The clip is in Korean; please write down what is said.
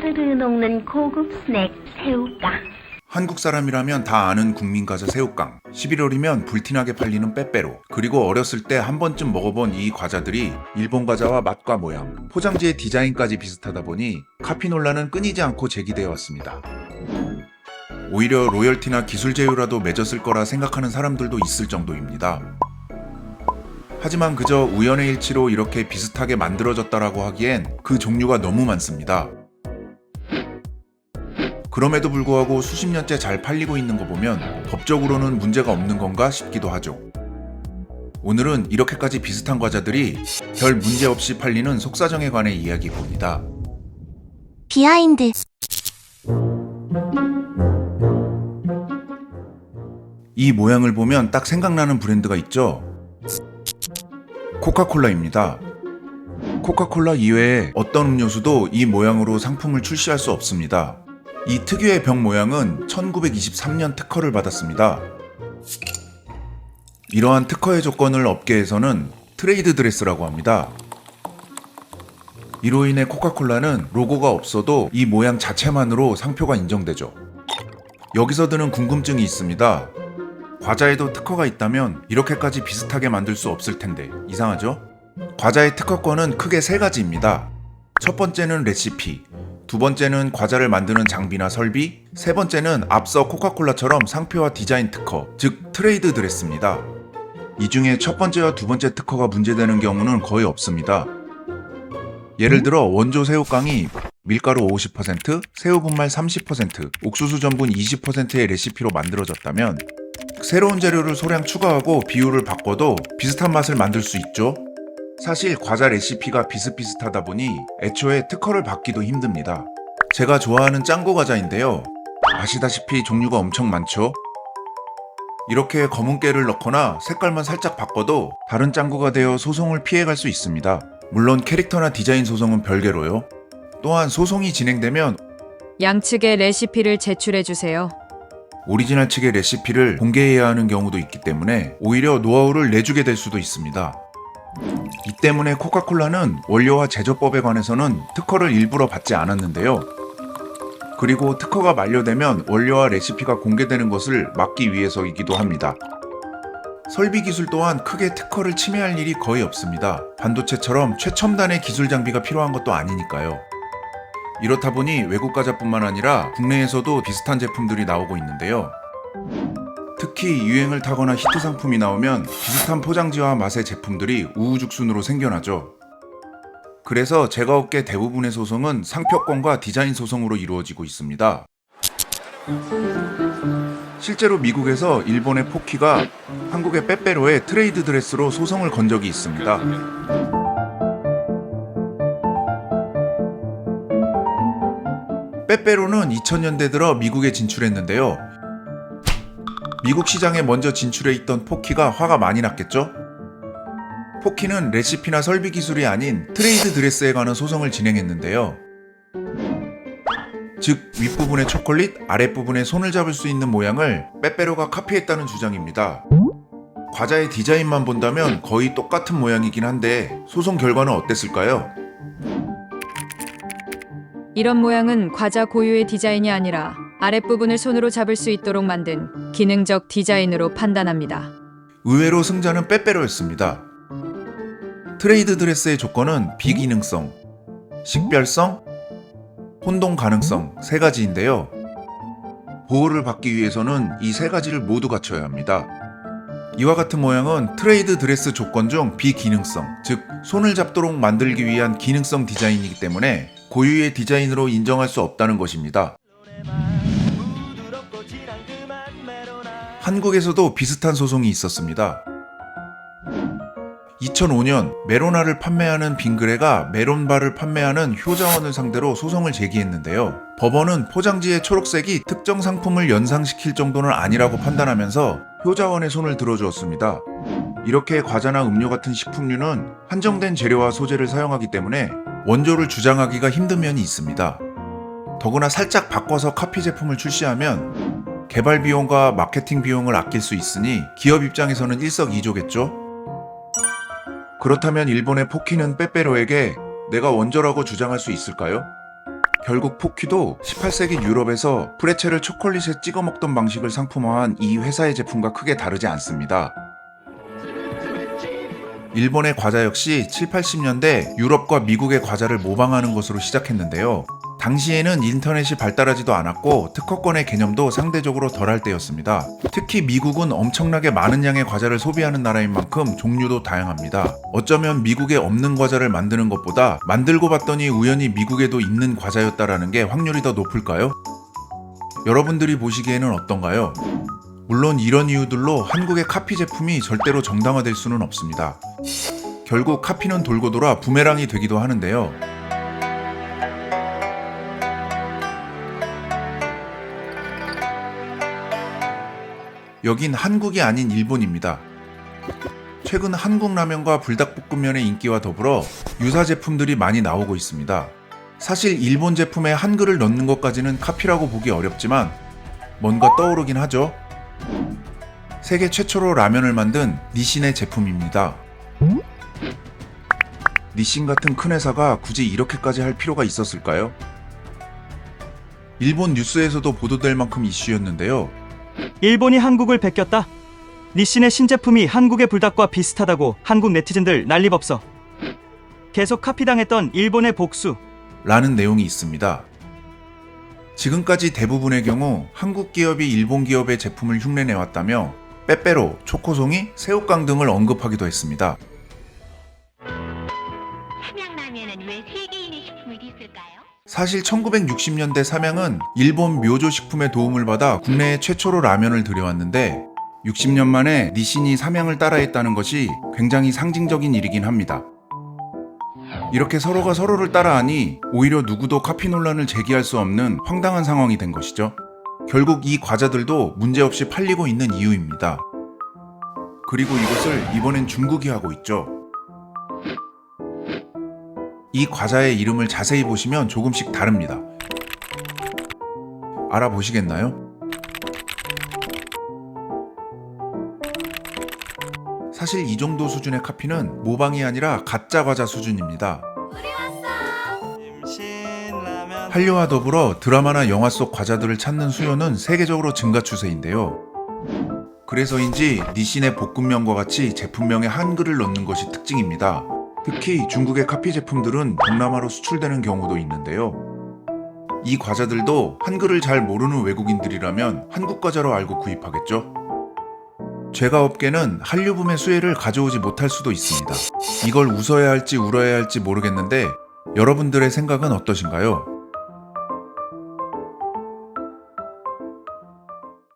사르르 녹는 고급 스낵 새우깡. 한국 사람이라면 다 아는 국민과자 새우깡, 11월이면 불티나게 팔리는 빼빼로, 그리고 어렸을 때 한 번쯤 먹어본 이 과자들이 일본 과자와 맛과 모양, 포장지의 디자인까지 비슷하다 보니 카피 논란은 끊이지 않고 제기되어 왔습니다. 오히려 로열티나 기술 제휴라도 맺었을 거라 생각하는 사람들도 있을 정도입니다. 하지만 그저 우연의 일치로 이렇게 비슷하게 만들어졌다라고 하기엔 그 종류가 너무 많습니다. 그럼에도 불구하고 수십 년째 잘 팔리고 있는 거 보면 법적으로는 문제가 없는 건가 싶기도 하죠. 오늘은 이렇게까지 비슷한 과자들이 별 문제 없이 팔리는 속사정에 관해 이야기해 봅니다. 비하인드. 이 모양을 보면 딱 생각나는 브랜드가 있죠? 코카콜라입니다. 코카콜라 이외에 어떤 음료수도 이 모양으로 상품을 출시할 수 없습니다. 이 특유의 병 모양은 1923년 특허를 받았습니다. 이러한 특허의 조건을 업계에서는 트레이드 드레스라고 합니다. 이로 인해 코카콜라는 로고가 없어도 이 모양 자체만으로 상표가 인정되죠. 여기서 드는 궁금증이 있습니다. 과자에도 특허가 있다면 이렇게까지 비슷하게 만들 수 없을 텐데 이상하죠? 과자의 특허권은 크게 세 가지입니다. 첫 번째는 레시피, 두 번째는 과자를 만드는 장비나 설비, 세 번째는 앞서 코카콜라처럼 상표와 디자인 특허, 즉 트레이드 드레스입니다. 이 중에 첫 번째와 두 번째 특허가 문제되는 경우는 거의 없습니다. 예를 들어 원조 새우깡이 밀가루 50%, 새우 분말 30%, 옥수수 전분 20%의 레시피로 만들어졌다면 새로운 재료를 소량 추가하고 비율을 바꿔도 비슷한 맛을 만들 수 있죠. 사실 과자 레시피가 비슷비슷하다 보니 애초에 특허를 받기도 힘듭니다. 제가 좋아하는 짱구 과자인데요. 아시다시피 종류가 엄청 많죠? 이렇게 검은 깨를 넣거나 색깔만 살짝 바꿔도 다른 짱구가 되어 소송을 피해갈 수 있습니다. 물론 캐릭터나 디자인 소송은 별개로요. 또한 소송이 진행되면 양측의 레시피를 제출해주세요. 오리지널 측의 레시피를 공개해야 하는 경우도 있기 때문에 오히려 노하우를 내주게 될 수도 있습니다. 이 때문에 코카콜라는 원료와 제조법에 관해서는 특허를 일부러 받지 않았는데요. 그리고 특허가 만료되면 원료와 레시피가 공개되는 것을 막기 위해서이기도 합니다. 설비 기술 또한 크게 특허를 침해할 일이 거의 없습니다. 반도체처럼 최첨단의 기술 장비가 필요한 것도 아니니까요. 이렇다 보니 외국 과자뿐만 아니라 국내에서도 비슷한 제품들이 나오고 있는데요. 특히 유행을 타거나 히트 상품이 나오면 비슷한 포장지와 맛의 제품들이 우후죽순으로 생겨나죠. 그래서 제과업계 대부분의 소송은 상표권과 디자인 소송으로 이루어지고 있습니다. 실제로 미국에서 일본의 포키가 한국의 빼빼로의 트레이드 드레스로 소송을 건 적이 있습니다. 빼빼로는 2000년대 들어 미국에 진출했는데요. 미국 시장에 먼저 진출해 있던 포키가 화가 많이 났겠죠? 포키는 레시피나 설비 기술이 아닌 트레이드 드레스에 관한 소송을 진행했는데요. 즉 윗부분의 초콜릿, 아랫부분에 손을 잡을 수 있는 모양을 빼빼로가 카피했다는 주장입니다. 과자의 디자인만 본다면 거의 똑같은 모양이긴 한데 소송 결과는 어땠을까요? 이런 모양은 과자 고유의 디자인이 아니라 아랫부분을 손으로 잡을 수 있도록 만든 기능적 디자인으로 판단합니다. 의외로 승자는 빼빼로였습니다. 트레이드 드레스의 조건은 비기능성, 식별성, 혼동 가능성 세 가지인데요. 보호를 받기 위해서는 이 세 가지를 모두 갖춰야 합니다. 이와 같은 모양은 트레이드 드레스 조건 중 비기능성, 즉 손을 잡도록 만들기 위한 기능성 디자인이기 때문에 고유의 디자인으로 인정할 수 없다는 것입니다. 한국에서도 비슷한 소송이 있었습니다. 2005년 메로나를 판매하는 빙그레가 메론바를 판매하는 효자원을 상대로 소송을 제기했는데요. 법원은 포장지의 초록색이 특정 상품을 연상시킬 정도는 아니라고 판단하면서 효자원의 손을 들어주었습니다. 이렇게 과자나 음료 같은 식품류는 한정된 재료와 소재를 사용하기 때문에 원조를 주장하기가 힘든 면이 있습니다. 더구나 살짝 바꿔서 카피 제품을 출시하면 개발 비용과 마케팅 비용을 아낄 수 있으니 기업 입장에서는 일석이조겠죠? 그렇다면 일본의 포키는 빼빼로에게 내가 원조라고 주장할 수 있을까요? 결국 포퀴도 18세기 유럽에서 프레첼을 초콜릿에 찍어 먹던 방식을 상품화한 이 회사의 제품과 크게 다르지 않습니다. 일본의 과자 역시 7, 80년대 유럽과 미국의 과자를 모방하는 것으로 시작했는데요. 당시에는 인터넷이 발달하지도 않았고 특허권의 개념도 상대적으로 덜할 때였습니다. 특히 미국은 엄청나게 많은 양의 과자를 소비하는 나라인 만큼 종류도 다양합니다. 어쩌면 미국에 없는 과자를 만드는 것보다 만들고 봤더니 우연히 미국에도 있는 과자였다라는 게 확률이 더 높을까요? 여러분들이 보시기에는 어떤가요? 물론 이런 이유들로 한국의 카피 제품이 절대로 정당화될 수는 없습니다. 결국 카피는 돌고 돌아 부메랑이 되기도 하는데요. 여긴 한국이 아닌 일본입니다. 최근 한국 라면과 불닭볶음면의 인기와 더불어 유사 제품들이 많이 나오고 있습니다. 사실 일본 제품에 한글을 넣는 것까지는 카피라고 보기 어렵지만 뭔가 떠오르긴 하죠. 세계 최초로 라면을 만든 니신의 제품입니다. 니신 같은 큰 회사가 굳이 이렇게까지 할 필요가 있었을까요? 일본 뉴스에서도 보도될 만큼 이슈였는데요. 일본이 한국을 베꼈다. 니신의 신제품이 한국의 불닭과 비슷하다고 한국 네티즌들 난리법석. 계속 카피당했던 일본의 복수. 라는 내용이 있습니다. 지금까지 대부분의 경우 한국 기업이 일본 기업의 제품을 흉내내왔다며 빼빼로, 초코송이, 새우깡 등을 언급하기도 했습니다. 삼양라면은 왜 세계인의 식품이 됐을까요? 사실 1960년대 삼양은 일본 묘조 식품의 도움을 받아 국내에 최초로 라면을 들여왔는데 60년 만에 니신이 삼양을 따라했다는 것이 굉장히 상징적인 일이긴 합니다. 이렇게 서로가 서로를 따라하니 오히려 누구도 카피 논란을 제기할 수 없는 황당한 상황이 된 것이죠. 결국 이 과자들도 문제없이 팔리고 있는 이유입니다. 그리고 이것을 이번엔 중국이 하고 있죠. 이 과자의 이름을 자세히 보시면 조금씩 다릅니다. 알아보시겠나요? 사실 이 정도 수준의 카피는 모방이 아니라 가짜 과자 수준입니다. 한류와 더불어 드라마나 영화 속 과자들을 찾는 수요는 세계적으로 증가 추세인데요. 그래서인지 니신의 볶음면과 같이 제품명에 한글을 넣는 것이 특징입니다. 특히 중국의 카피 제품들은 동남아로 수출되는 경우도 있는데요. 이 과자들도 한글을 잘 모르는 외국인들이라면 한국 과자로 알고 구입하겠죠? 제가 업계는 한류붐의 수혜를 가져오지 못할 수도 있습니다. 이걸 웃어야 할지 울어야 할지 모르겠는데 여러분들의 생각은 어떠신가요?